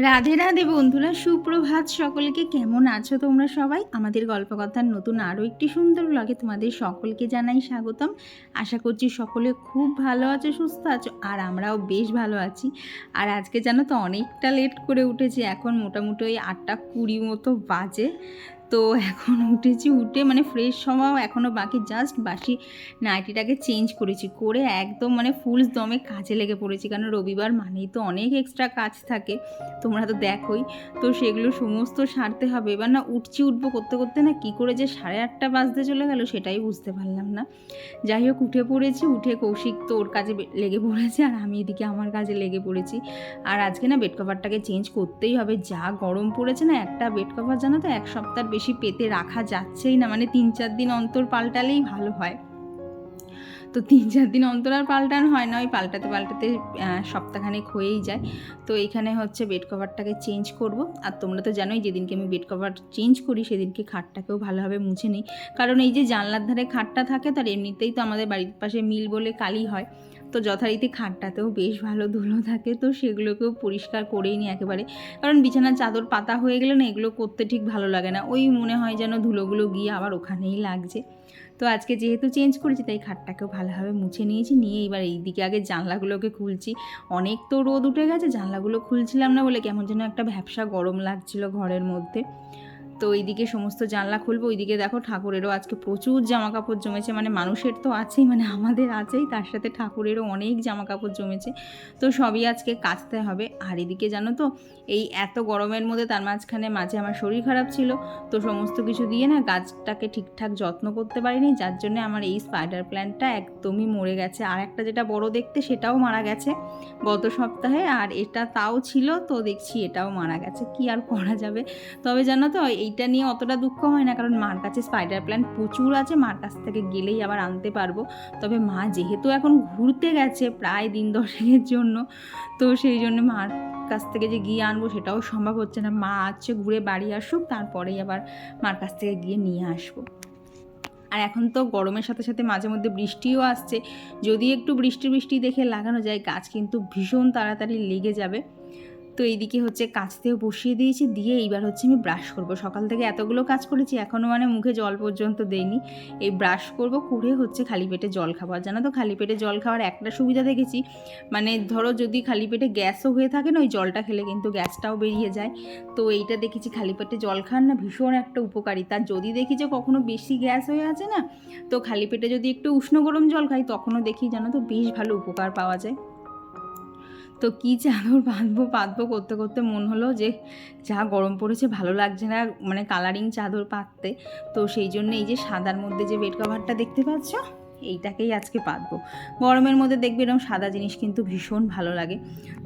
রাধে রাধে বন্ধুরা, সুপ্রভাত সকলকে। কেমন আছো তোমরা সবাই? আমাদের গল্পকথার নতুন আরও একটি সুন্দর ব্লগে তোমাদের সকলকে জানাই স্বাগতম। আশা করছি সকলে খুব ভালো আছো, সুস্থ আছো, আর আমরাও বেশ ভালো আছি। আর আজকে জানো তো অনেকটা লেট করে উঠেছি, এখন মোটামুটি ওই 8:20 মতো বাজে। তো এখন উঠেছি, উঠে মানে ফ্রেশ হওয়াও এখনও বাকি, জাস্ট বাসি নাইটিটাকে চেঞ্জ করেছি, করে একদম মানে ফুল দমে কাজে লেগে পড়েছি। কারণ রবিবার মানেই তো অনেক এক্সট্রা কাজ থাকে, তোমরা তো দেখোই। তো সেগুলো সমস্ত সারতে হবে। এবার না উঠবো করতে করতে না কী করে যে 8:30 বাজতে চলে গেল সেটাই বুঝতে পারলাম না। যাই হোক উঠে পড়েছি, উঠে কৌশিক তো ওর কাজে লেগে পড়েছে, আর আমি এদিকে আমার কাজে লেগে পড়েছি। আর আজকে না বেড কভারটাকে চেঞ্জ করতেই হবে, যা গরম পড়েছে না। একটা বেড কভার জানো তো 1 সপ্তাহের বেশি পেতে রাখা যাচ্ছেই না, মানে 3-4 দিন অন্তর পাল্টালেই ভালো হয়। তো 3-4 দিন অন্তর আর পাল্টানো হয় না, ওই পাল্টাতে সপ্তাহখানেক হয়েই যায়। তো এইখানে হচ্ছে বেড কভারটাকে চেঞ্জ করব। আর তোমরা তো জানোই যেদিনকে আমি বেড কভার চেঞ্জ করি সেদিনকে খাটটাকেও ভালোভাবে মুছে নিই। কারণ এই যে জানলার ধারে খাটটা থাকে, তার এমনিতেই তো আমাদের বাড়ির পাশে মিল বলে কালি হয়, তো যথারীতি খাটটাতেও বেশ ভালো ধুলো থাকে, তো সেগুলোকেও পরিষ্কার করেই নিই একেবারে। কারণ বিছানার চাদর পাতা হয়ে গেলে না এগুলো করতে ঠিক ভালো লাগে না, ওই মনে হয় যেন ধুলোগুলো গিয়ে আবার ওখানেই লাগছে। তো আজকে যেহেতু চেঞ্জ করেছি তাই খাটটাকেও ভালোভাবে মুছে নিয়েছি, নিয়ে এবার এই দিকে আগে জানলাগুলোকে খুলছি। অনেক তো রোদ উঠে গেছে, জানলাগুলো খুলছিলাম না বলে কেমন যেন একটা ভ্যাপসা গরম লাগছিল ঘরের মধ্যে। তো এইদিকে সমস্ত জানলা খুলবো। ওইদিকে দেখো ঠাকুরেরও আজকে প্রচুর জামা কাপড় জমেছে, মানে মানুষের তো আছেই, মানে আমাদের আছেই, তার সাথে ঠাকুরেরও অনেক জামা কাপড় জমেছে। তো সবই আজকে কাচতে হবে। আর এদিকে জানো তো এই এত গরমের মধ্যে তার মাঝে আমার শরীর খারাপ ছিল, তো সমস্ত কিছু দিয়ে না গাছটাকে ঠিকঠাক যত্ন করতে পারিনি, যার জন্য আমার এই স্পাইডার প্ল্যান্টটা একদমই মরে গেছে। আর একটা যেটা বড় দেখতে সেটাও মারা গেছে গত সপ্তাহে, আর এটা তাও ছিল, তো দেখছি এটাও মারা গেছে। কি আর করা যাবে। তবে জানো তো এইটা নিয়ে অতটা দুঃখ হয় না, কারণ মার কাছে স্পাইডার প্ল্যান্ট প্রচুর আছে, মার কাছ থেকে গেলেই আবার আনতে পারবো। তবে মা যেহেতু এখন ঘুরতে গেছে প্রায় দিন 10 জন্য, তো সেই জন্য মার কাছ থেকে যে গিয়ে আনবো সেটাও সম্ভব হচ্ছে না। মা আছে ঘুরে বাড়ি আসুক, তারপরেই আবার মার কাছ থেকে গিয়ে নিয়ে আসবো। আর এখন তো গরমের সাথে সাথে মাঝে মধ্যে বৃষ্টিও আসছে, যদি একটু বৃষ্টি দেখে লাগানো যায় গাছ কিন্তু ভীষণ তাড়াতাড়ি লেগে যাবে। তো এইদিকে হচ্ছে কাচতেও বসিয়ে দিয়েছি, দিয়ে এইবার হচ্ছে আমি ব্রাশ করব। সকাল থেকে এতগুলো কাজ করেছি, এখনও মানে মুখে জল পর্যন্ত দেইনি। এই ব্রাশ করব, করে হচ্ছে খালি পেটে জল খাবো। আর জানো তো খালি পেটে জল খাওয়ার একটা সুবিধা দেখেছি, মানে ধরো যদি খালি পেটে গ্যাসও হয়ে থাকে না, ওই জলটা খেলে কিন্তু গ্যাসটাও বেরিয়ে যায়। তো এইটা দেখেছি খালি পেটে জল খান না ভীষণ একটা উপকারিতা। যদি দেখি যে কখনো বেশি গ্যাস হয়ে আছে না, তো খালি পেটে যদি একটু উষ্ণ গরম জল খাই তখনও দেখি জানো তো বেশ ভালো উপকার পাওয়া যায়। তো কী চাদর পাতবো করতে করতে মন হলো যে যা গরম পড়েছে ভালো লাগছে না মানে কালারিং চাদর পাততে। তো সেই জন্য এই যে সাদার মধ্যে যে বেড কভারটা দেখতে পাচ্ছ এইটাকেই আজকে পাতবো। গরমের মধ্যে দেখবে এরকম সাদা জিনিস কিন্তু ভীষণ ভালো লাগে।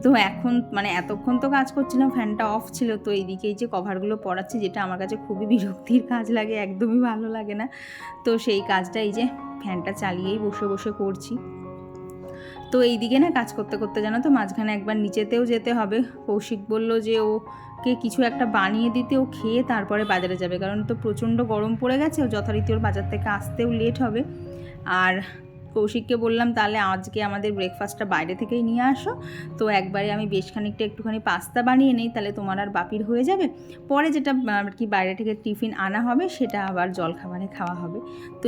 তো এখন মানে এতক্ষণ তো কাজ করছিলাম, ফ্যানটা অফ ছিল, তো এইদিকে এই যে কভারগুলো পরাচ্ছি, যেটা আমার কাছে খুবই বিরক্তির কাজ লাগে, একদমই ভালো লাগে না। তো সেই কাজটা এই যে ফ্যানটা চালিয়েই বসে বসে করছি। তো এই দিকে না কাজ করতে করতে জানো তো মাঝখানে একবার নিচেতেও যেতে হবে। কৌশিক বলল যে ওকে কিছু একটা বানিয়ে দিতে, ও খেয়ে তারপরে বাজারে যাবে, কারণ তো প্রচণ্ড গরম পড়ে গেছে, ও যথারীতি ওর বাজার থেকে আসতেও লেট হবে। আর কৌশিককে বললাম তাহলে আজকে আমাদের ব্রেকফাস্টটা বাইরে থেকেই নিয়ে আসো, তো একবারে আমি বেশ খানিকটা একটুখানি পাস্তা বানিয়ে নেই, তাহলে তোমার আর বাপির হয়ে যাবে। পরে যেটা আর কি বাইরে থেকে টিফিন আনা হবে সেটা আবার জলখাবারে খাওয়া হবে। তো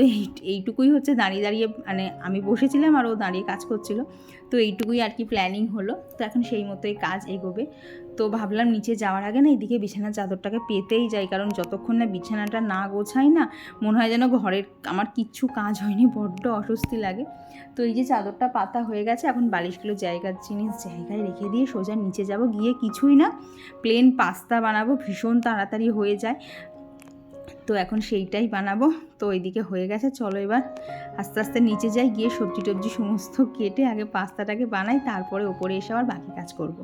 এইটুকুই হচ্ছে দাঁড়িয়ে মানে আমি বসেছিলাম আর ও দাঁড়িয়ে কাজ করছিল, তো এইটুকুই আর কি প্ল্যানিং হলো। তো এখন সেই মতোই কাজ এগোবে। তো ভাবলাম নিচে যাওয়ার আগে না এইদিকে বিছানার চাদরটাকে পেতেই যাই, কারণ যতক্ষণ না বিছানাটা না গোছাই না মনে হয় যেন ঘরের আমার কিচ্ছু কাজ হয়নি, বড্ড অস্বস্তি লাগে। তো এই যে চাদরটা পাতা হয়ে গেছে, এখন বালিশগুলো জায়গায় রেখে দিয়ে সোজা নিচে যাব, গিয়ে কিছুই না প্লেন পাস্তা বানাবো, ভীষণ তাড়াতাড়ি হয়ে যায়। তো এখন সেইটাই বানাবো। তো এইদিকে হয়ে গেছে, চলো এবার আস্তে আস্তে নিচে যাই, গিয়ে সবজি টবজি সমস্ত কেটে আগে পাস্তাটাকে বানাই, তারপরে ওপরে এসে আবার বাকি কাজ করব।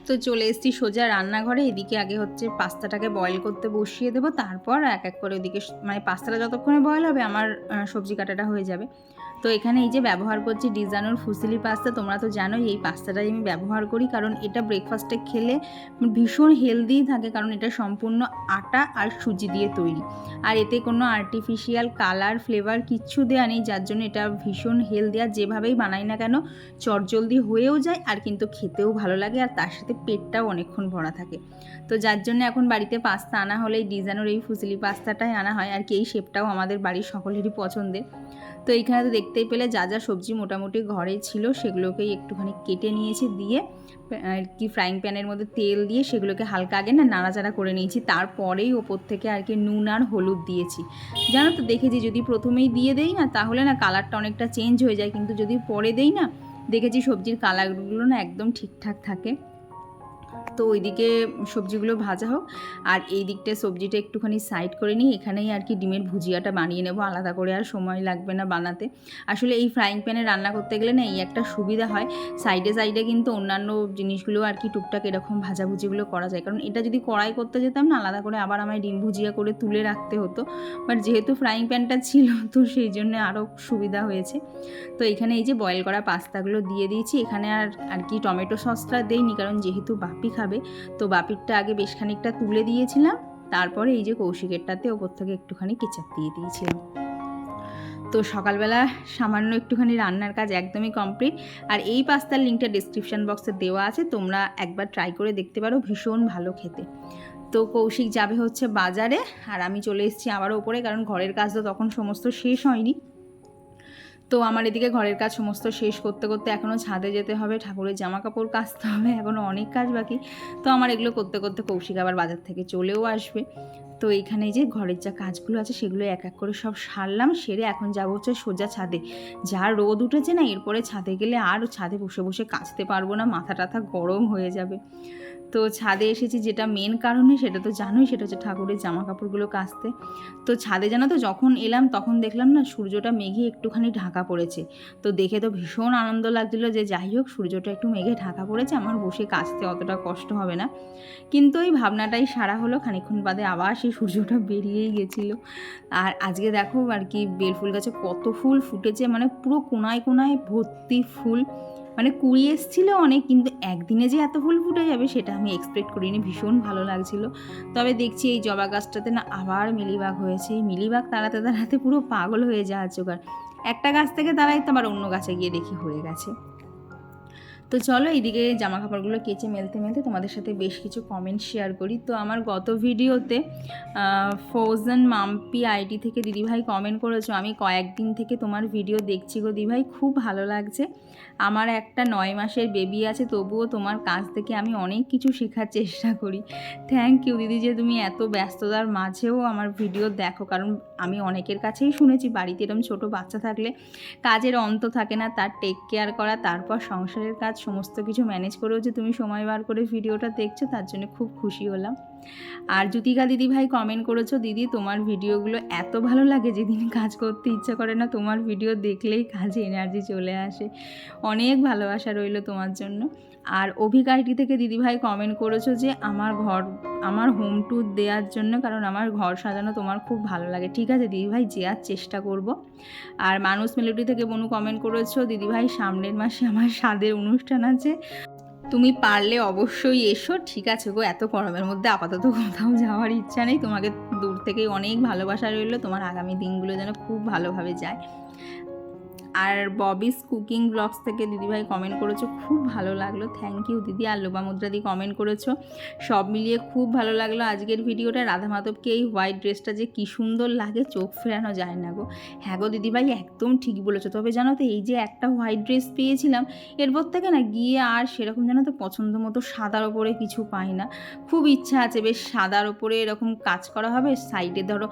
তো চলে এসেছি সোজা রান্নাঘরে। এদিকে আগে হচ্ছে পাস্তাটাকে বয়েল করতে বসিয়ে দেবো, তারপর এক এক করে ওদিকে মানে পাস্তাটা যতক্ষণে বয়েল হবে আমার সবজি কাটাটা হয়ে যাবে। তো এখানে এই যে ব্যবহার করছি ডিজানোর ফুসিলি পাস্তা। তোমরা তো জানোই এই পাস্তাটাই আমি ব্যবহার করি, কারণ এটা ব্রেকফাস্টে খেলে ভীষণ হেলদি থাকে, কারণ এটা সম্পূর্ণ আটা আর সুজি দিয়ে তৈরি, আর এতে কোনো আর্টিফিশিয়াল কালার ফ্লেভার কিচ্ছু দেওয়া নেই, যার জন্য এটা ভীষণ হেলদি। আর যেভাবেই বানাই না কেন চটজলদি হয়েও যায়, আর কিন্তু খেতেও ভালো লাগে, আর তার সাথে পেটটাও অনেকক্ষণ ভরা থাকে। তো যার জন্য এখন বাড়িতে পাস্তা আনা হলে এই ডিজানোর এই ফুসিলি পাস্তাটাই আনা হয়, আর কি এই শেপটাও আমাদের বাড়ির সকলেরই পছন্দের। তো এইখানে তো দেখতেই পেলে যা যা সবজি মোটামুটি ঘরে ছিল সেগুলোকেই একটুখানি কেটে নিয়েছি, দিয়ে আর কি ফ্রাইং প্যানের মধ্যে তেল দিয়ে সেগুলোকে হালকা আগে না নাড়াচাড়া করে নিয়েছি, তারপরেই ওপর থেকে আর কি নুন আর হলুদ দিয়েছি। জানো তো দেখেছি যদি প্রথমেই দিয়ে দেই না তাহলে না কালারটা অনেকটা চেঞ্জ হয়ে যায়, কিন্তু যদি পরে দেই না দেখেছি সবজির কালারগুলো না একদম ঠিকঠাক থাকে। তো ওইদিকে সবজিগুলো ভাজা হোক, আর এই দিকটা সবজিটা একটুখানি সাইড করে নিই। এখানেই আর কি ডিমের ভুজিয়াটা বানিয়ে নেব, আলাদা করে আর সময় লাগবে না বানাতে। আসলে এই ফ্রাইং প্যানে রান্না করতে গেলে না এই একটা সুবিধা হয়, সাইডে সাইডে কিন্তু অন্যান্য জিনিসগুলো আর কি টুকটাক এরকম ভাজাভুজিগুলো করা যায়। কারণ এটা যদি কড়াই করতে যেতাম না আলাদা করে আবার আমায় ডিম ভুজিয়া করে তুলে রাখতে হতো, বাট যেহেতু ফ্রাইং প্যানটা ছিল তো সেই জন্য আরও সুবিধা হয়েছে। তো এখানে এই যে বয়েল করা পাস্তাগুলো দিয়ে দিয়েছি। এখানে আর কি টমেটো সসটা দেইনি, কারণ যেহেতু বাপি খাবে, তো বাপিরটা আগে বেশ খানিকটা তুলে দিয়েছিলাম, তারপরে এই যে কৌশিকেরটাতে ওপর থেকে একটুখানি কেচাপ দিয়ে দিয়েছিলাম। তো সকালবেলা সামান্য একটুখানি রান্নার কাজ একদমই কমপ্লিট। আর এই পাস্তার লিঙ্কটা ডিসক্রিপশান বক্সে দেওয়া আছে, তোমরা একবার ট্রাই করে দেখতে পারো, ভীষণ ভালো খেতে। তো কৌশিক যাবে হচ্ছে বাজারে, আর আমি চলে এসেছি আবারও ওপরে, কারণ ঘরের কাজ তো তখন সমস্ত শেষ হয়নি। তো আমার এদিকে ঘরের কাজ সমস্ত শেষ করতে করতে এখনও ছাদে যেতে হবে, ঠাকুরের জামা কাপড় কাচতে হবে, এখনও অনেক কাজ বাকি। তো আমার এগুলো করতে করতে কৌশিক আবার বাজার থেকে চলেও আসবে। তো এইখানে যে ঘরের যা কাজগুলো আছে সেগুলো এক এক করে সব সারলাম, সেরে এখন যাবো হচ্ছে সোজা ছাদে। যা রোদ উঠেছে না, এরপরে ছাদে গেলে আর ছাদে বসে বসে কাচতে পারবো না, মাথা টাথা গরম হয়ে যাবে। তো ছাদে এসেছি যেটা মেন কারণে সেটা তো জানোই, সেটা হচ্ছে ঠাকুরের জামা কাপড়গুলো কাচতে। তো ছাদে জানো তো যখন এলাম তখন দেখলাম না সূর্যটা মেঘে একটুখানি ঢাকা পড়েছে। তো দেখে তো ভীষণ আনন্দ লাগছিলো যে যাই হোক সূর্যটা একটু মেঘে ঢাকা পড়েছে, আমার বসে কাচতে অতটা কষ্ট হবে না। কিন্তু ওই ভাবনাটাই সারা হলো, খানিকক্ষণ বাদে আবার সেই সূর্যটা বেরিয়েই গেছিলো। আর আজকে দেখো আর কি বেলফুল গাছে কত ফুল ফুটেছে, মানে পুরো কোনায় কোনায় ভর্তি ফুল, মানে কুড়ি এসেছিল অনেক, কিন্তু একদিনে যে এত ফুল ফুটে যাবে সেটা আমি এক্সপেক্ট করিনি, ভীষণ ভালো লাগছিল। তবে দেখছি এই জবা গাছটাতে না আবার মিলিবাগ হয়েছে, এই মিলিবাগ তাড়াতে তাড়াতে পুরো পাগল হয়ে যাওয়ার জোগাড়। একটা গাছ থেকে তারাই তো আবার অন্য গাছে গিয়ে দেখি হয়ে গেছে। তো চলো এইদিকে জামা কাপড়গুলো কেচে মেলতে মেলতে তোমাদের সাথে বেশ কিছু কমেন্ট শেয়ার করি। তো আমার গত ভিডিওতে ফৌজান মাম্পি আইডি থেকে দিদিভাই কমেন্ট করেছো, আমি কয়েকদিন থেকে তোমার ভিডিও দেখছি গো দিদিভাই, খুব ভালো লাগছে। আমার একটা 9 মাসের বেবি আছে, তবুও তোমার কাছ থেকে আমি অনেক কিছু শেখার চেষ্টা করি। থ্যাংক ইউ দিদি যে তুমি এত ব্যস্ততার মাঝেও আমার ভিডিও দেখো, কারণ আমি অনেকের কাছেই শুনেছি বাড়িতে এরকম ছোটো বাচ্চা থাকলে কাজের অন্ত থাকে না, তার টেক কেয়ার করা, তারপর সংসারের কাজ সমস্ত কিছু ম্যানেজ করেও যে তুমি সময় বার করে ভিডিওটা দেখছো, তার জন্য খুব খুশি হলাম। আর জ্যোতিকা দিদিভাই কমেন্ট করেছো, দিদি তোমার ভিডিওগুলো এত ভালো লাগে যেদিন কাজ করতে ইচ্ছা করে না তোমার ভিডিও দেখলেই কাজে এনার্জি চলে আসে, অনেক ভালোবাসা রইলো তোমার জন্য। আর অভিকাইটি থেকে দিদিভাই কমেন্ট করেছো যে আমার হোম ট্যুর দেওয়ার জন্য, কারণ আমার ঘর সাজানো তোমার খুব ভালো লাগে। ঠিক আছে দিদিভাই, যাওয়ার চেষ্টা করব। আর মানুষ মেলোডি থেকে বনু কমেন্ট করেছো, দিদিভাই সামনের মাসে আমার স্বাদের অনুষ্ঠান আছে, তুমি পারলে অবশ্যই এসো। ঠিক আছে গো, এত গরমের মধ্যে আপাতত কোথাও যাওয়ার ইচ্ছা নেই, তোমাকে দূর থেকেই অনেক ভালোবাসা রইলো, তোমার আগামী দিনগুলো যেন খুব ভালোভাবে যায়। আর ববিস কুকিং ব্লগস থেকে দিদিভাই কমেন্ট করেছো, খুব ভালো লাগলো, থ্যাংক ইউ দিদি। আর লোপামুদ্রাদি কমেন্ট করেছো, সব মিলিয়ে খুব ভালো লাগলো আজকের ভিডিওটা। রাধা মাধবকে এই হোয়াইট ড্রেসটা যে কী সুন্দর লাগে, চোখ ফেরানো যায় না গো। হ্যাঁ গো দিদিভাই একদম ঠিক বলেছো। তবে জানো তো এই যে একটা হোয়াইট ড্রেস পেয়েছিলাম, এরপর থেকে না গিয়ে আর সেরকম জানো তো পছন্দ মতো সাদার ওপরে কিছু পাই না। খুব ইচ্ছা আছে বেশ সাদার ওপরে এরকম কাজ করা হবে, সাইডে ধরো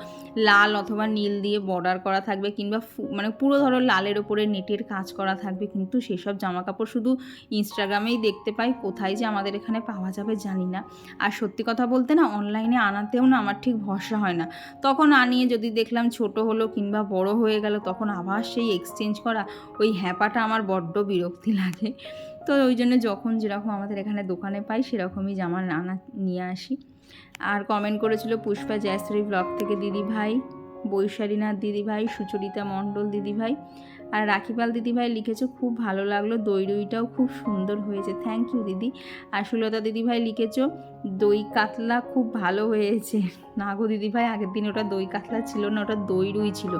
লাল অথবা নীল দিয়ে বর্ডার করা থাকবে, কিংবা মানে পুরো ধরো লালের ওপরে নেটের কাজ করা থাকবে, কিন্তু সেসব জামা কাপড় শুধু ইনস্টাগ্রামেই দেখতে পাই, কোথায় যে আমাদের এখানে পাওয়া যাবে জানি না। আর সত্যি কথা বলতে না অনলাইনে আনাতেও না আমার ঠিক ভরসা হয় না, তখন আনিয়ে যদি দেখলাম ছোট হলো কিংবা বড় হয়ে গেল, তখন আবার সেই এক্সচেঞ্জ করা, ওই হ্যাপাটা আমার বড্ড বিরক্তি লাগে। তো ওই জন্য যখন যেরকম আমাদের এখানে দোকানে পাই সেরকমই জামা নানা নিয়ে আসি। আর কমেন্ট করেছিল পুষ্পা জয়শ্রী ব্লগ থেকে দিদিভাই, বৈশালীনাথ দিদিভাই, সুচরিতা মণ্ডল দিদিভাই আর রাখিপাল দিদিভাই লিখেছো খুব ভালো লাগলো, দই রুইটাও খুব সুন্দর হয়েছে। থ্যাংক ইউ দিদি। আর সুলতা দিদিভাই লিখেছো দই কাতলা খুব ভালো হয়েছে। না গো দিদিভাই, আগের দিন ওটা দই কাতলা ছিল না, ওটা দই রুই ছিল।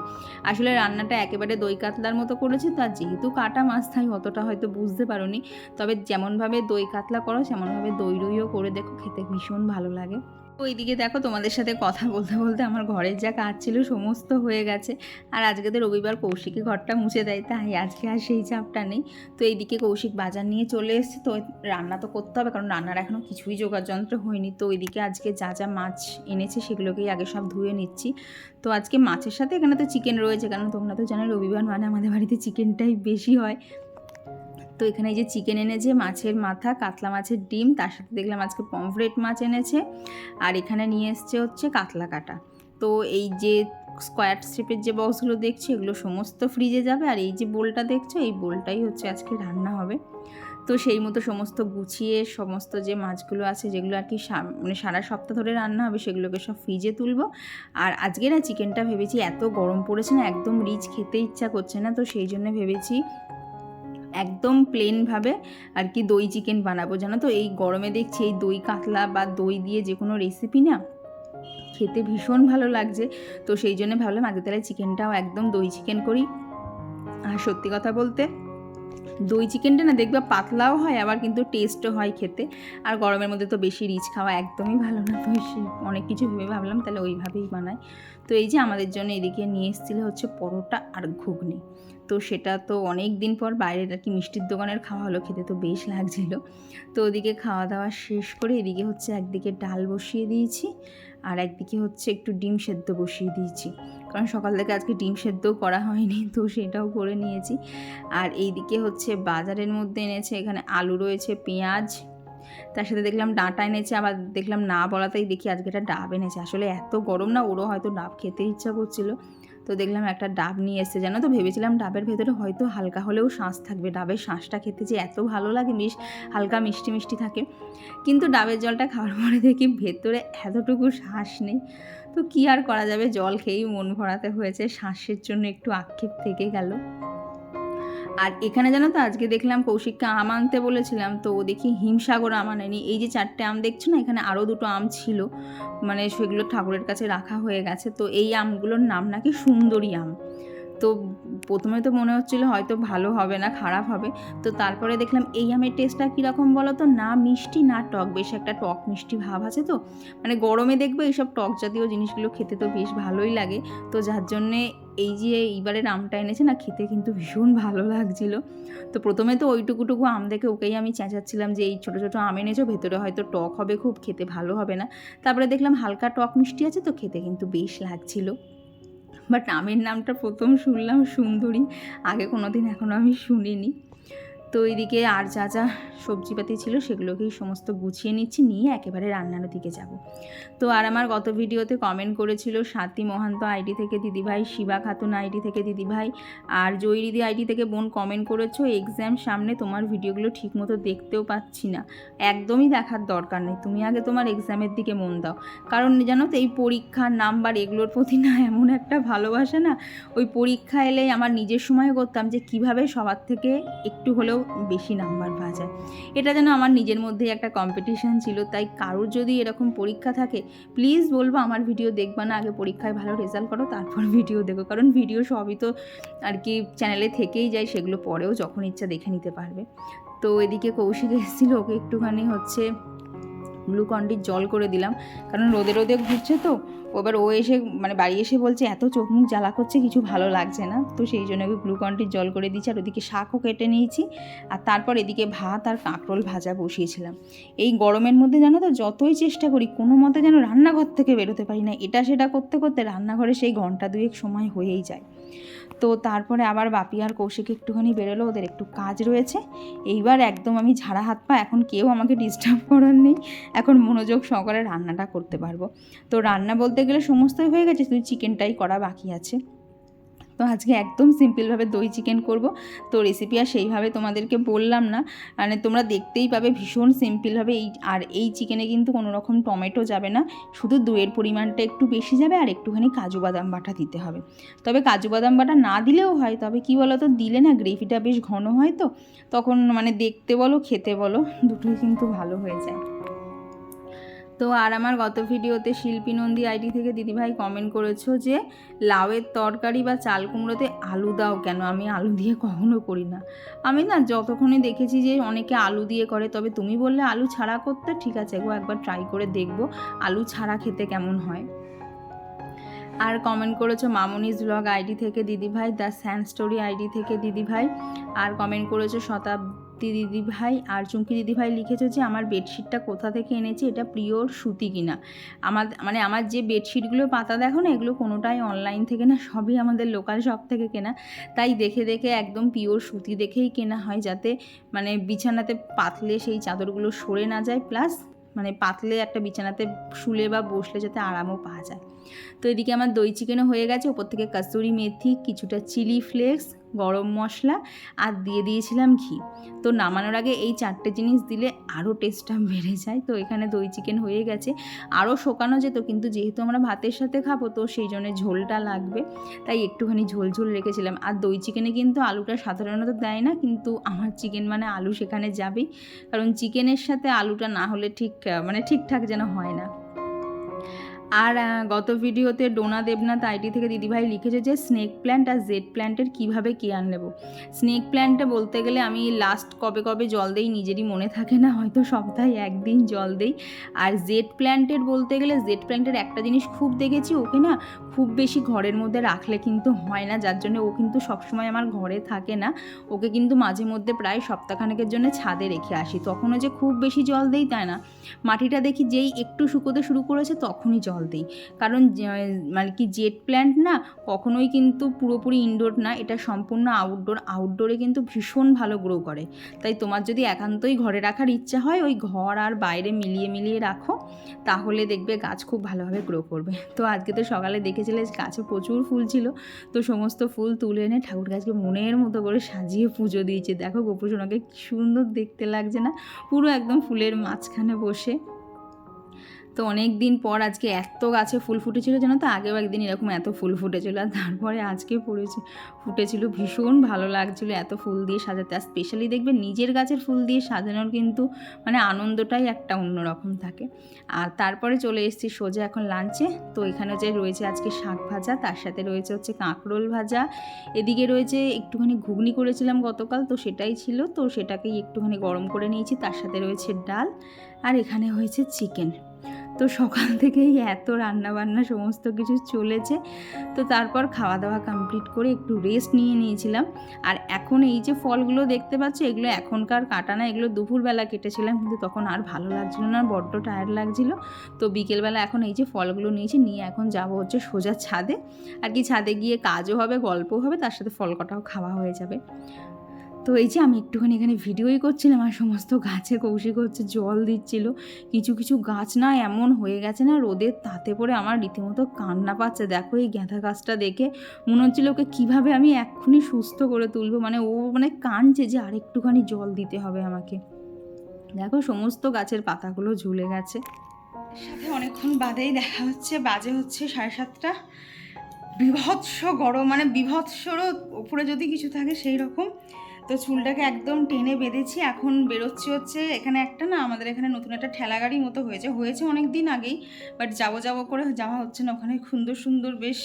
আসলে রান্নাটা একেবারে দই কাতলার মতো করেছে, তো আর যেহেতু কাটা মাছ তাই অতটা হয়তো বুঝতে পারোনি। তবে যেমনভাবে দই কাতলা করো সেমনভাবে দই রুইও করে দেখো, খেতে ভীষণ ভালো লাগে। ওইদিকে দেখো তোমাদের সাথে কথা বলতে বলতে আমার ঘরের যা কাজ ছিল সমস্ত হয়ে গেছে। আর আজকে তো রবিবার, কৌশিকই ঘরটা মুছে দেয়, তাই আজকে আর সেই চাপটা নেই। তো এইদিকে কৌশিক বাজার নিয়ে চলে এসেছে, তো রান্না তো করতে হবে কারণ রান্নার এখনও কিছুই জোগাড় যন্ত্র হয়নি। তো ওইদিকে আজকে যা যা মাছ এনেছে সেগুলোকেই আগে সব ধুয়ে নিচ্ছি। তো আজকে মাছের সাথে এখানে তো চিকেন রয়েছে, কারণ তোমরা তো জানো রবিবার মানে আমাদের বাড়িতে চিকেনটাই বেশি হয়। তো এখানে এই যে চিকেন এনেছে, মাছের মাথা, কাতলা মাছের ডিম, তার সাথে দেখলাম আজকে পমফ্রেট মাছ এনেছে। আর এখানে নিয়ে এসছে হচ্ছে কাতলা কাটা। তো এই যে স্কোয়ার শেপের যে বক্সগুলো দেখছো এগুলো সমস্ত ফ্রিজে যাবে, আর এই যে বোলটা দেখছো এই বোলটাই হচ্ছে আজকে রান্না হবে। তো সেই মতো সমস্ত গুছিয়ে সমস্ত যে মাছগুলো আছে যেগুলো আর কি মানে সারা সপ্তাহ ধরে রান্না হবে সেগুলোকে সব ফ্রিজে তুলবো। আর আজকে না চিকেনটা ভেবেছি, এত গরম পড়েছে না, একদম রিচ খেতে ইচ্ছা করছে না, তো সেই জন্য ভেবেছি একদম প্লেনভাবে আর কি দই চিকেন বানাবো। জানো তো এই গরমে দেখছি এই দই কাতলা বা দই দিয়ে যে কোনো রেসিপি না খেতে ভীষণ ভালো লাগছে। তো সেই জন্য ভাবলাম আগে তাহলে চিকেনটাও একদম দই চিকেন করি। আর সত্যি কথা বলতে দই চিকেনটা না দেখবা পাতলাও হয়, আবার কিন্তু টেস্টও হয় খেতে। আর গরমের মধ্যে তো বেশি রিচ খাওয়া একদমই ভালো না, তো অনেক কিছু ভেবে ভাবলাম তাহলে ওইভাবেই বানাই। তো এই যে আমাদের জন্য এদিকে নিয়ে এসেছিল হচ্ছে পরোটা আর ঘুগনি। তো সেটা তো অনেক দিন পর বাইরের আর কি মিষ্টির দোকানের খাওয়া হলো, খেতে তো বেশ লাগছিল। তো ওদিকে খাওয়া দাওয়া শেষ করে এদিকে হচ্ছে একদিকে ডাল বসিয়ে দিয়েছি আর একদিকে হচ্ছে একটু ডিম সেদ্ধ বসিয়ে দিয়েছি, কারণ সকাল থেকে আজকে ডিম সেদ্ধও করা হয়নি, তো সেটাও করে নিয়েছি। আর এইদিকে হচ্ছে বাজারের মধ্যে এনেছে, এখানে আলু রয়েছে, পেঁয়াজ, তার সাথে দেখলাম ডাঁটা এনেছে, আবার দেখলাম না বলাতেই দেখি আজকে একটা ডাব এনেছে। আসলে এত গরম না, ওরও হয়তো ডাব খেতে ইচ্ছা করছিল, তো দেখলাম একটা ডাব নিয়ে এসছে। জানো তো ভেবেছিলাম ডাবের ভেতরে হয়তো হালকা হলেও শাঁস থাকবে, ডাবের শাঁসটা খেতে যে এত ভালো লাগে, হালকা মিষ্টি মিষ্টি থাকে, কিন্তু ডাবের জলটা খাওয়ার পরে দেখি ভেতরে এতটুকু শাঁস নেই। তো কী আর করা যাবে, জল খেয়েই মন ভরাতে হয়েছে, শাঁসের জন্য একটু আক্ষেপ থেকে গেল। আর এখানে জানো তো আজকে দেখলাম কৌশিককে আম আনতে বলেছিলাম, তো দেখি হিমসাগর আম আনেনি। এই যে 4টে আম দেখছো না, এখানে আরও 2টো আম ছিল, মানে সেগুলো ঠাকুরের কাছে রাখা হয়ে গেছে। তো এই আমগুলোর নাম নাকি সুন্দরী আম। তো প্রথমে তো মনে হচ্ছিলো হয়তো ভালো হবে না, খারাপ হবে। তো তারপরে দেখলাম এই আমের টেস্টটা কীরকম বলো তো, না মিষ্টি না টক, বেশ একটা টক মিষ্টি ভাব আছে। তো মানে গরমে দেখবে এইসব টক জাতীয় জিনিসগুলো খেতে তো বেশ ভালোই লাগে। তো যার জন্যে এই যে এইবারের আমটা এনেছে না, খেতে কিন্তু ভীষণ ভালো লাগছিলো। তো প্রথমে তো ওইটুকুটুকু আম দেখে ওকেই আমি চেঁচাচ্ছিলাম যে এই ছোটো ছোটো আম এনেছো, ভেতরে হয়তো টক হবে, খুব খেতে ভালো হবে না। তারপরে দেখলাম হালকা টক মিষ্টি আছে, তো খেতে কিন্তু বেশ লাগছিলো। বাট আমের নামটা প্রথম শুনলাম সুন্দরী, আগে কোনো দিন এখনও আমি শুনিনি। তো এইদিকে আর যা যা সবজিপাতি ছিল সেগুলোকেই সমস্ত গুছিয়ে নিচ্ছি, নিয়ে একেবারে রান্নার দিকে যাব। তো আর আমার গত ভিডিওতে কমেন্ট করেছিল স্বাতী মহান্ত আইডি থেকে দিদিভাই, শিবা খাতুন আইডি থেকে দিদিভাই, আর জয়রিদি আইডি থেকে বোন কমেন্ট করেছো এক্সাম সামনে, তোমার ভিডিওগুলো ঠিকমতো দেখতেও পাচ্ছি না। একদমই দেখার দরকার নেই, তুমি আগে তোমার এক্সামের দিকে মন দাও। কারণ জানো তো এই পরীক্ষার নাম্বার এগুলোর প্রতি না এমন একটা ভালোবাসা না, ওই পরীক্ষা এলেই আমার নিজের সময় করতাম যে কিভাবে সবার থেকে একটু হলেও বেশি নাম্বার পাওয়া যায়। এটা যেন আমার নিজের মধ্যেই একটা কম্পিটিশান ছিল। তাই কারোর যদি এরকম পরীক্ষা থাকে প্লিজ বলবো আমার ভিডিও দেখবা না, আগে পরীক্ষায় ভালো রেজাল্ট করো তারপর ভিডিও দেখো, কারণ ভিডিও সবই তো আর কি চ্যানেলে থেকেই যায়, সেগুলো পরেও যখন ইচ্ছা দেখে নিতে পারবে। তো এদিকে কৌশিক এসেছিলো, ওকে একটুখানি হচ্ছে গ্লুকন্ডির জল করে দিলাম, কারণ রোদে রোদে ঘুরছে তো। এবার ও এসে মানে বাড়ি এসে বলছে এত চোখ মুখ জ্বালা করছে, কিছু ভালো লাগছে না, তো সেই জন্য ওকে গ্লুকন্ডির জল করে দিচ্ছি। আর ওদিকে শাকও কেটে নিয়েছি, আর তারপর এদিকে ভাত আর কাঁকরোল ভাজা বসিয়েছিলাম। এই গরমের মধ্যে জানো তো যতই চেষ্টা করি কোনো মতে যেন রান্নাঘর থেকে বেরোতে পারি না, এটা সেটা করতে করতে রান্নাঘরে সেই ঘন্টা দুয়েক সময় হয়েই যায়। তো তারপরে আবার বাপি আর কৌশিক একটুখানি বেরোলো, ওদের একটু কাজ রয়েছে। এইবার একদম আমি ঝাড়া হাত পা, এখন কেউ আমাকে ডিস্টার্ব করার নেই, এখন মনোযোগ সহকারে রান্নাটা করতে পারবো। তো রান্না বলতে গেলে সমস্তই হয়ে গেছে, শুধু চিকেনটাই করা বাকি আছে। তো আজকে একদম সিম্পলভাবে দই চিকেন করব। তো রেসিপি আর সেইভাবে তোমাদেরকে বললাম না, মানে তোমরা দেখতেই পাবে ভীষণ সিম্পলভাবে। এই চিকেনে কিন্তু কোনো রকম টমেটো যাবে না, শুধু দইয়ের পরিমাণটা একটু বেশি যাবে আর একটুখানি কাজু বাদাম বাটা দিতে হবে। তবে কাজু বাদাম বাটা না দিলেও হয়, তবে কি বলো তো, দিলে না গ্রেভিটা বেশ ঘন হয়, তো তখন মানে দেখতে বলো খেতে বলো দুটোই কিন্তু ভালো হয়ে যায়। তো আর আমার গত ভিডিওতে শিল্পী নন্দী আইডি থেকে দিদিভাই কমেন্ট করেছো যে লাউয়ের তরকারি বা চাল কুমড়োতে আলু দাও কেন? আমি আলু দিয়ে কখনো করি না। আমি না যতক্ষণই দেখেছি যে অনেকে আলু দিয়ে করে, তবে তুমি বললে আলু ছাড়া করতে, ঠিক আছে গো, একবার ট্রাই করে দেখবো আলু ছাড়া খেতে কেমন হয়। আর কমেন্ট করেছো মামনিজ ব্লগ আইডি থেকে দিদিভাই, দ্য স্যান্ড স্টোরি আইডি থেকে দিদিভাই, আর কমেন্ট করেছো শতাব্দী দিদিভাই আর চুমকি দিদিভাই লিখেছো যে আমার বেডশিটটা কোথা থেকে এনেছি, এটা পিওর সুতি কিনা। আমার যে বেডশিটগুলো পাতা দেখো না, এগুলো কোনোটাই অনলাইন থেকে না, সবই আমাদের লোকাল শপ থেকে কেনা। তাই দেখে দেখে একদম পিওর সুতি দেখেই কেনা হয়, যাতে মানে বিছানাতে পাতলে সেই চাদরগুলো সরে না যায়, প্লাস মানে পাতলে একটা বিছানাতে শুলে বা বসলে যাতে আরামও পাওয়া যায়। তো এদিকে আমার দই চিকেনও হয়ে গেছে, ওপর থেকে কাসুরি মেথি, কিছুটা চিলি ফ্লেক্স, গরম মশলা আর দিয়ে দিয়েছিলাম ঘি। তো নামানোর আগে এই 4টে জিনিস দিলে আরও টেস্টটা বেড়ে যায়। তো এখানে দই চিকেন হয়ে গেছে, আরও শোকানো যেত, কিন্তু যেহেতু আমরা ভাতের সাথে খাবো তো সেই জন্য ঝোলটা লাগবে, তাই একটুখানি ঝোল ঝোল রেখেছিলাম। আর দই চিকেনে কিন্তু আলুটা সাধারণত দেয় না, কিন্তু আমার চিকেন মানে আলু সেখানে যাবেই, কারণ চিকেনের সাথে আলুটা না হলে ঠিকঠাক যেন হয় না। আর গত ভিডিওতে ডোনা দেবনাথ আইডি থেকে দিদিভাই লিখেছে যে স্নেক প্ল্যান্ট আর জেড প্ল্যান্টের কীভাবে কেয়ার নেব। স্নেক প্ল্যান্টে বলতে গেলে আমি লাস্ট কবে জল দেই নিজেরই মনে থাকে না, হয়তো সপ্তাহে একদিন জল দেই। আর জেড প্ল্যান্টের বলতে গেলে জেড প্ল্যান্টের একটা জিনিস খুব দেখেছি, ওকে না খুব বেশি ঘরের মধ্যে রাখলে কিন্তু হয় না, যার জন্য ও কিন্তু সবসময় আমার ঘরে থাকে না। ওকে কিন্তু মাঝে মধ্যে প্রায় সপ্তাহখানেকের জন্য ছাদে রেখে আসি, তখনও যে খুব বেশি জল দেই তাই না, মাটিটা দেখি যেই একটু শুকোতে শুরু করেছে তখনই জল দিই। কারণ মানে কি জেড প্ল্যান্ট না কখনোই কিন্তু পুরোপুরি ইনডোর না, এটা সম্পূর্ণ আউটডোরে কিন্তু ভীষণ ভালো গ্রো করে। তাই তোমার যদি একান্তই ঘরে রাখার ইচ্ছা হয়, ওই ঘর আর বাইরে মিলিয়ে রাখো, তাহলে দেখবে গাছ খুব ভালোভাবে গ্রো করবে। তো আজকে তো সকালে দেখেছিলে গাছে প্রচুর ফুল ছিল, তো সমস্ত ফুল তুলে এনে ঠাকুর গাছকে মনের মতো করে সাজিয়ে পুজো দিয়েছে। দেখো গোপুসোনাকে কি সুন্দর দেখতে লাগছে না, পুরো একদম ফুলের মাঝখানে বসে। তো অনেক দিন পর আজকে এত গাছে ফুল ফুটেছিল, জানো তো, আগেও একদিন এরকম এত ফুল ফুটেছিল, আর তারপরে আজকে ফুটেছিল, ভীষণ ভালো লাগছিল এত ফুল দিয়ে সাজাতে। আর স্পেশালি দেখবে নিজের গাছের ফুল দিয়ে সাজানোর কিন্তু মানে আনন্দটাই একটা অন্যরকম থাকে। আর তারপরে চলে এসেছি সোজা এখন লাঞ্চে। তো এখানে যে রয়েছে আজকে শাক ভাজা, তার সাথে রয়েছে হচ্ছে কাঁকরোল ভাজা, এদিকে রয়েছে একটুখানি ঘুগনি করেছিলাম গতকাল, তো সেটাই ছিল, তো সেটাকেই একটুখানি গরম করে নিয়েছি, তার সাথে রয়েছে ডাল, আর এখানে হয়েছে চিকেন। তো সকাল থেকেই এত রান্নাবান্না সমস্ত কিছু চলেছে। তো তারপর খাওয়া দাওয়া কমপ্লিট করে একটু রেস্ট নিয়েছিলাম। আর এখন এই যে ফলগুলো দেখতে পাচ্ছ, এগুলো এখনকার কাটা না, এগুলো দুপুরবেলা কেটেছিলাম, কিন্তু তখন আর ভালো লাগছিলো না, বড্ড টায়ার্ড লাগছিলো। তো বিকেলবেলা এখন এই যে ফলগুলো নিয়ে এখন যাব হচ্ছে সোজা ছাদে। আর কি ছাদে গিয়ে কাজও হবে, গল্পও হবে, তার সাথে ফল কটাও খাওয়া হয়ে যাবে। তো এই যে আমি একটুখানি এখানে ভিডিওই করছিলাম, আর সমস্ত গাছে কৌশিক হচ্ছে জল দিচ্ছিল। কিছু গাছ না এমন হয়ে গেছে না, রোদের তাতে পড়ে আমার রীতিমতো কান্না পাচ্ছে। দেখো এই গাঁদা গাছটা দেখে মনে হচ্ছিল ওকে কীভাবে আমি এক্ষুনি সুস্থ করে তুলবো, ও কাঁদছে যে আর একটুখানি জল দিতে হবে আমাকে। দেখো সমস্ত গাছের পাতাগুলো ঝুলে গেছে। সাথে অনেকক্ষণ বাদেই দেখা হচ্ছে, বাজে হচ্ছে 7:30। বিভৎস গরম, বিভৎসরও উপরে যদি কিছু থাকে সেই রকম। তো চুলটাকে একদম টেনে বেঁধেছি, এখন বেরোচ্ছি হচ্ছে এখানে একটা না, আমাদের এখানে নতুন একটা ঠেলা গাড়ির মতো হয়েছে অনেক দিন আগেই, বাট যাবো করে যাওয়া হচ্ছে না। ওখানে সুন্দর বেশ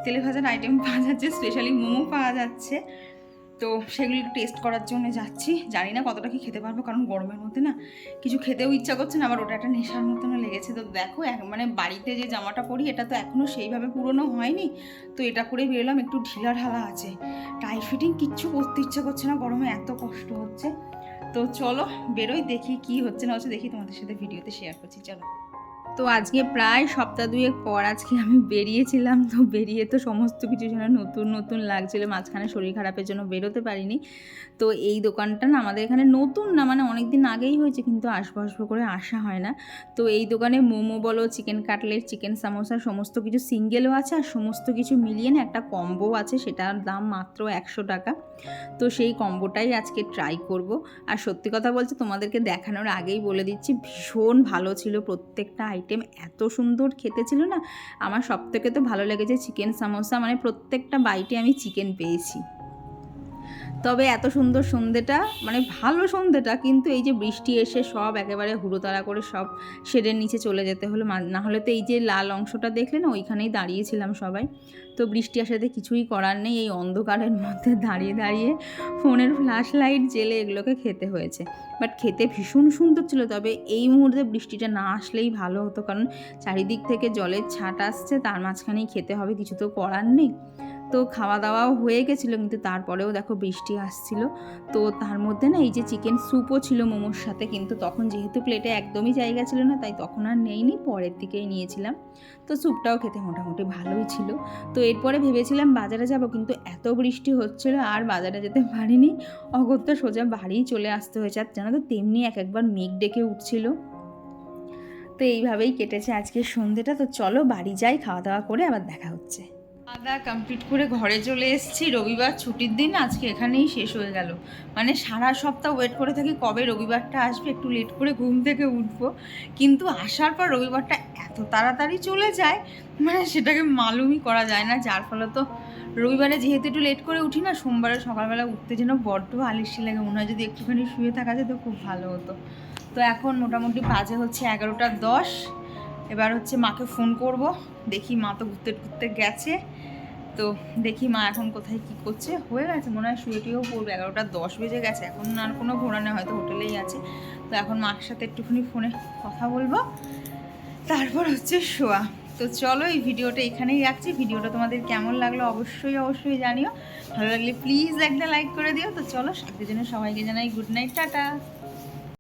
তেলে ভাজার আইটেম পাওয়া যাচ্ছে, স্পেশালি মোমো পাওয়া যাচ্ছে, তো সেগুলো একটু টেস্ট করার জন্য যাচ্ছি। জানি না কতটা কি খেতে পারবো, কারণ গরমের মধ্যে না কিছু খেতেও ইচ্ছা করছে না, আবার ওটা একটা নেশার মতনও লেগেছে। তো দেখো বাড়িতে যে জামাটা পরি এটা তো এখনও সেইভাবে পুরনো হয়নি, তো এটা করে বেরোলাম, একটু ঢিলা আছে, টাইট ফিটিং কিচ্ছু করতে ইচ্ছা করছে না, গরমে এত কষ্ট হচ্ছে। তো চলো বেরোই, দেখি কি হচ্ছে না হচ্ছে, দেখি তোমাদের সাথে ভিডিওতে শেয়ার করছি, চলো। তো আজকে প্রায় সপ্তাহ দুয়েক পর আজকে আমি বেরিয়েছিলাম। তো বেরিয়ে তো সমস্ত কিছু যেন নতুন নতুন লাগছিলো, মাঝখানে শরীর খারাপের জন্য বেরোতে পারিনি। তো এই দোকানটা না আমাদের এখানে নতুন না, মানে অনেক দিন আগেই হয়েছে, কিন্তু আসবো আসবো করে আসা হয় না। তো এই দোকানে মোমো বলো, চিকেন কাটলেট, চিকেন সামোসা সমস্ত কিছু সিঙ্গেলও আছে, আর সমস্ত কিছু মিলিয়ে না একটা কম্বো আছে, সেটার দাম মাত্র 100 টাকা। তো সেই কম্বোটাই আজকে ট্রাই করব। আর সত্যি কথা বলতে তোমাদেরকে দেখানোর আগেই বলে দিচ্ছি, ভীষণ ভালো ছিল প্রত্যেকটা আইটেম, এত সুন্দর খেতে ছিল না। আমার সবথেকে তো ভালো লেগেছে চিকেন সামোসা, মানে প্রত্যেকটা বাইটে আমি চিকেন পেয়েছি। তবে এত সুন্দর সন্ধ্যেটা, মানে ভালো সন্ধ্যেটা, কিন্তু এই যে বৃষ্টি এসে সব একেবারে হুড়োতাড়া করে সব শেডের নিচে চলে যেতে হলো। না হলে তো এই যে লাল অংশটা দেখলে না, ওইখানেই দাঁড়িয়েছিলাম সবাই। তো বৃষ্টি আসাতে কিছুই করার নেই, এই অন্ধকারের মধ্যে দাঁড়িয়ে দাঁড়িয়ে ফোনের ফ্ল্যাশ লাইট জেলে এগুলোকে খেতে হয়েছে। বাট খেতে ভীষণ সুন্দর ছিল। তবে এই মুহূর্তে বৃষ্টিটা না আসলেই ভালো হতো, কারণ চারিদিক থেকে জলের ছাট আসছে, তার মাঝখানেই খেতে হবে, কিছু তো করার নেই। তো খাওয়া দাওয়াও হয়ে গেছিলো, কিন্তু তারপরেও দেখো বৃষ্টি আসছিল। তো তার মধ্যে না এই যে চিকেন স্যুপও ছিল মোমোর সাথে, কিন্তু তখন যেহেতু প্লেটে একদমই জায়গা ছিল না, তাই তখন আর নেইনি, পরের দিকেই নিয়েছিলাম। তো স্যুপটাও খেতে মোটামুটি ভালোই ছিল। তো এরপরে ভেবেছিলাম বাজারে যাব, কিন্তু এত বৃষ্টি হচ্ছিল আর বাজারে যেতে পারিনি। অগত্যা সোজা বাড়িই চলে আসতে হয়েছে। আর জানো তো তেমনি একবার মেঘ ডেকে উঠছিল। তো এইভাবেই কেটেছে আজকের সন্ধ্যেটা। তো চলো বাড়ি যাই, খাওয়া দাওয়া করে আবার দেখা হচ্ছে। খাওয়া কমপ্লিট করে ঘরে চলে এসেছি। রবিবার ছুটির দিন আজকে এখানেই শেষ হয়ে গেল। মানে সারা সপ্তাহ ওয়েট করে থাকি কবে রবিবারটা আসবে, একটু লেট করে ঘুম থেকে উঠবো, কিন্তু আসার পর রবিবারটা এত তাড়াতাড়ি চলে যায়, মানে সেটাকে মালুমই করা যায় না। যার ফলে তো রবিবারে যেহেতু একটু লেট করে উঠি না, সোমবারে সকালবেলা উঠতে যেন বড্ড আলিস্যি লাগে, মনে হয় যদি একটুখানি শুয়ে থাকা যেত খুব ভালো হতো। তো এখন মোটামুটি বাজে হচ্ছে 11টা 10। এবার হচ্ছে মাকে ফোন করব, দেখি মা তো ঘুরতে ঘুরতে গেছে। তো দেখি মা এখন কোথায় কি করছে। হয়ে গেছে মনে হয়, শুয়ে টুয়েও পড়বে, 11টা 10 বেজে গেছে, এখন আর কোনো ঘোরা নেই, হয়তো হোটেলেই আছে। তো এখন মার সাথে একটুখানি ফোনে কথা বলবো, তারপর হচ্ছে শোয়া। তো চলো এই ভিডিওটা এখানেই রাখছি। ভিডিওটা তোমাদের কেমন লাগলো অবশ্যই অবশ্যই জানিও। ভালো লাগলে প্লিজ একটা লাইক করে দিও। তো চলো সাথে জন্য সবাইকে জানাই গুড নাইট, টাটা।